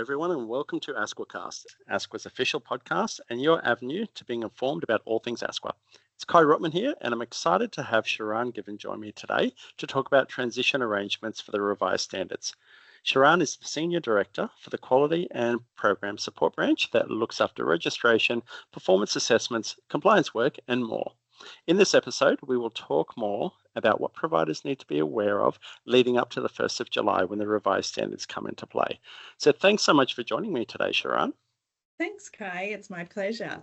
everyone, and welcome to ASQA ASQA's official podcast and your avenue to being informed about all things ASQA. It's Kai Rottmann here, and I'm excited to have Sharayne Given join me today to talk about transition arrangements for the revised standards. Sharayne is the Senior Director for the Quality and Program Support Branch that looks after registration, performance assessments, compliance work, and more. In this episode, we will talk more about what providers need to be aware of leading up to the 1st of July when the revised standards come into play. So thanks so much for joining me today, Sharayne. Thanks, Kai. It's my pleasure.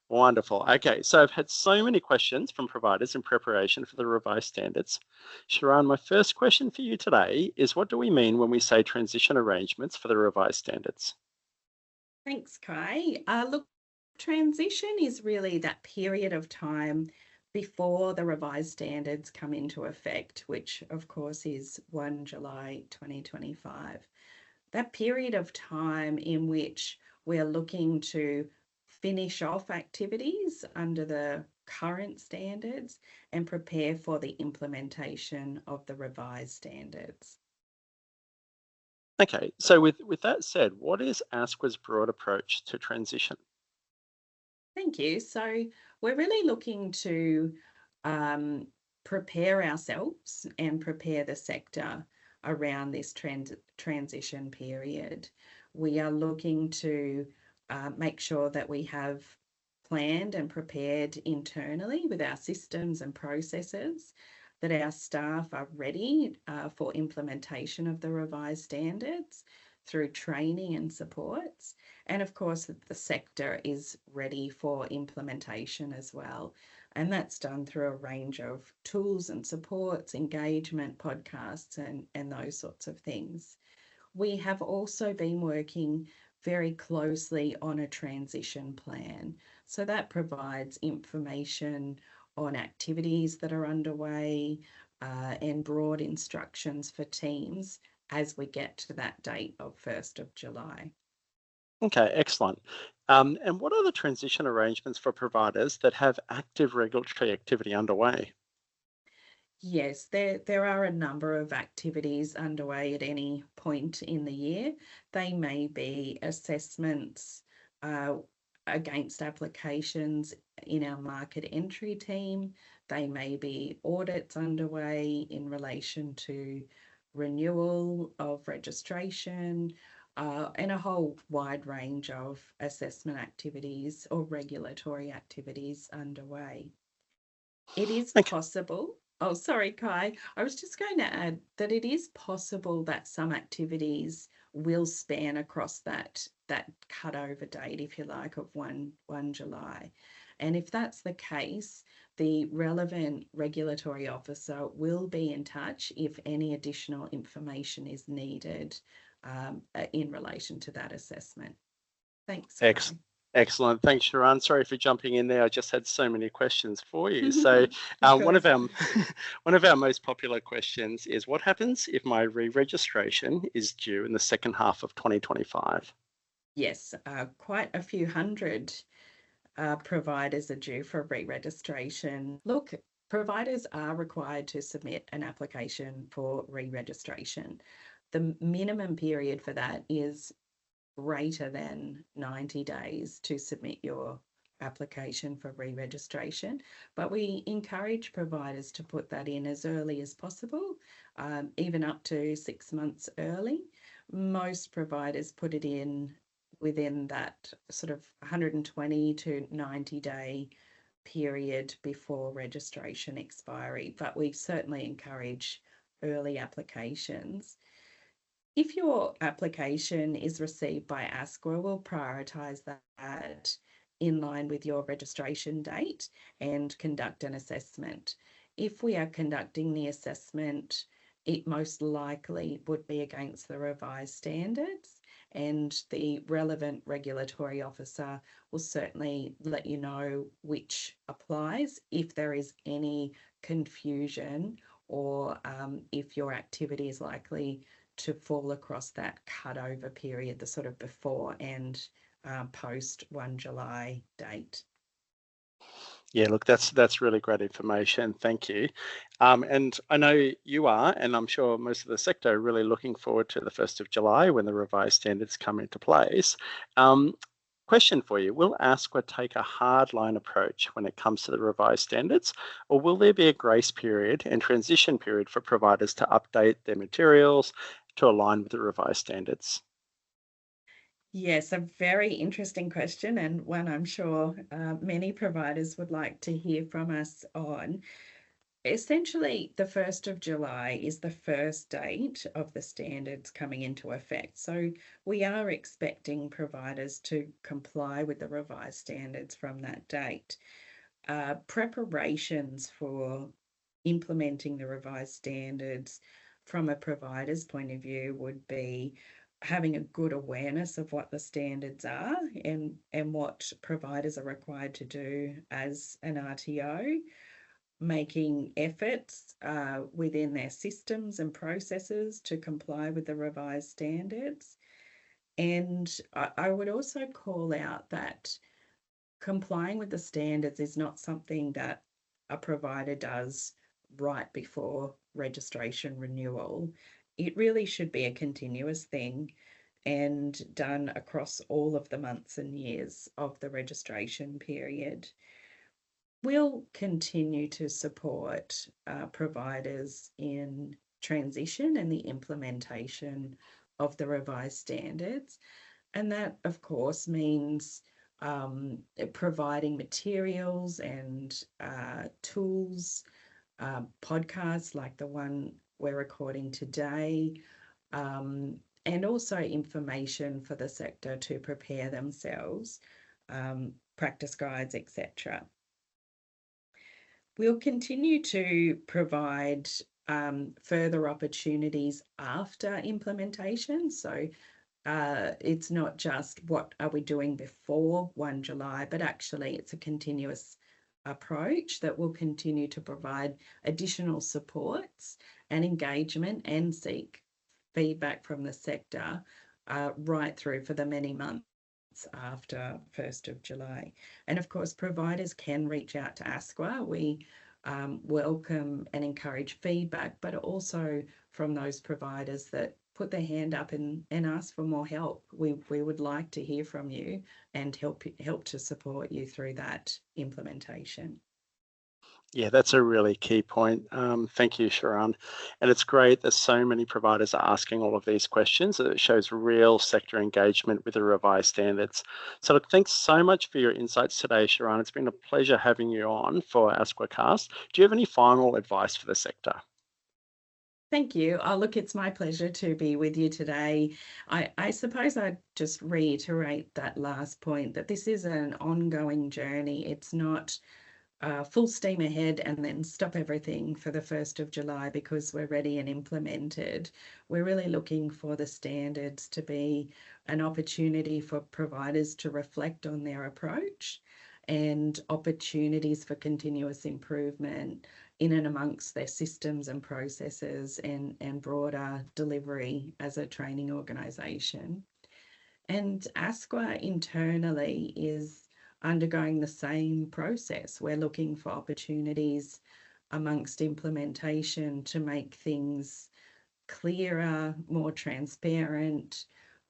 Wonderful. Okay, so I've had so many questions from providers in preparation for the revised standards. Sharayne, my first question for you today is, what do we mean when we say transition arrangements for the revised standards? Thanks, Kai. Look, transition is really that period of time before the revised standards come into effect, which of course is 1 July 2025. That period of time in which we're looking to finish off activities under the current standards and prepare for the implementation of the revised standards. Okay, so with that said, what is ASQA's broad approach to transition? Thank you. So we're really looking to prepare ourselves and prepare the sector around this transition period. We are looking to make sure that we have planned and prepared internally with our systems and processes, that our staff are ready for implementation of the revised standards through training and supports. And of course, the sector is ready for implementation as well. And that's done through a range of tools and supports, engagement, podcasts, and those sorts of things. We have also been working very closely on a transition plan. So that provides information on activities that are underway and broad instructions for teams as we get to that date of 1st of July. Okay, excellent. And what are the transition arrangements for providers that have active regulatory activity underway? Yes, there are a number of activities underway at any point in the year. They may be assessments against applications in our market entry team. They may be audits underway in relation to renewal of registration, and a whole wide range of assessment activities or regulatory activities underway. It is Okay. possible. Oh, sorry, Kai. I was just going to add that it is possible that some activities will span across that cutover date, if you like, of 1 July. And if that's the case, the relevant regulatory officer will be in touch if any additional information is needed in relation to that assessment. Thanks, Kai. Excellent. Thanks, Sharayne. Sorry for jumping in there. I just had so many questions for you. So one of our one of our most popular questions is, what happens if my re-registration is due in the second half of 2025? Yes, quite a few hundred providers are due for re-registration. Look, providers are required to submit an application for re-registration. The minimum period for that is greater than 90 days to submit your application for re-registration, but we encourage providers to put that in as early as possible, even up to 6 months early. Most providers put it in within that sort of 120 to 90 day period before registration expiry, but we certainly encourage early applications. If your application is received by ASQA, we'll prioritise that in line with your registration date and conduct an assessment. If we are conducting the assessment, it most likely would be against the revised standards, and the relevant regulatory officer will certainly let you know which applies if there is any confusion or if your activity is likely to fall across that cutover period, the sort of before and post 1 July date. Yeah, look, that's really great information. Thank you. And I know you are, and I'm sure most of the sector are really looking forward to the 1st of July when the revised standards come into place. Um, Question for you. Will ASQA take a hardline approach when it comes to the revised standards, or will there be a grace period and transition period for providers to update their materials to align with the revised standards? Yes, a very interesting question, and one I'm sure many providers would like to hear from us on. Essentially, the 1st of July is the first date of the standards coming into effect. So we are expecting providers to comply with the revised standards from that date. Preparations for implementing the revised standards from a provider's point of view would be having a good awareness of what the standards are and what providers are required to do as an RTO, making efforts within their systems and processes to comply with the revised standards. And I would also call out that complying with the standards is not something that a provider does right before registration renewal. It really should be a continuous thing and done across all of the months and years of the registration period. We'll continue to support providers in transition and the implementation of the revised standards. And that, of course, means providing materials and tools, podcasts like the one we're recording today, and also information for the sector to prepare themselves, practice guides, etc. We'll continue to provide further opportunities after implementation. So it's not just what are we doing before 1 July, but actually it's a continuous approach that will continue to provide additional supports and engagement and seek feedback from the sector right through for the many months after 1st of July. And of course, providers can reach out to ASQA. We welcome and encourage feedback, but also from those providers that put their hand up and ask for more help. We would like to hear from you and help to support you through that implementation. Yeah, that's a really key point. Thank you, Sharayne. And it's great that so many providers are asking all of these questions. It shows real sector engagement with the revised standards. So look, thanks so much for your insights today, Sharayne. It's been a pleasure having you on for ASQAcast. Do you have any final advice for the sector? Thank you. Oh, look, it's my pleasure to be with you today. I suppose I'd just reiterate that last point that this is an ongoing journey. It's not full steam ahead and then stop everything for the 1st of July because we're ready and implemented. We're really looking for the standards to be an opportunity for providers to reflect on their approach and opportunities for continuous improvement in and amongst their systems and processes and broader delivery as a training organisation. And ASQA internally is undergoing the same process. We're looking for opportunities amongst implementation to make things clearer, more transparent,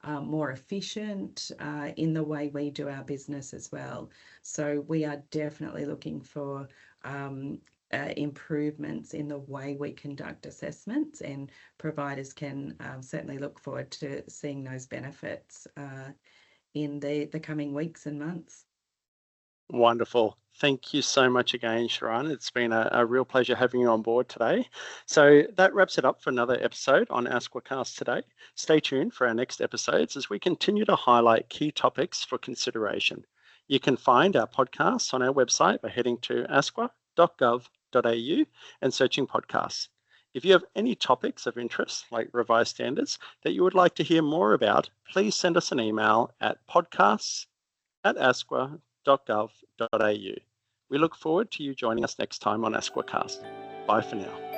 more efficient in the way we do our business as well. So we are definitely looking for improvements in the way we conduct assessments, and providers can certainly look forward to seeing those benefits in the coming weeks and months. Wonderful. Thank you so much again, Sharayne. It's been a real pleasure having you on board today. So that wraps it up for another episode on ASQAcast today. Stay tuned for our next episodes as we continue to highlight key topics for consideration. You can find our podcasts on our website by heading to asqa.gov.au and searching podcasts. If you have any topics of interest, like revised standards, that you would like to hear more about, please send us an email at podcasts@asqa.gov.au. We look forward to you joining us next time on ASQAcast. Bye for now.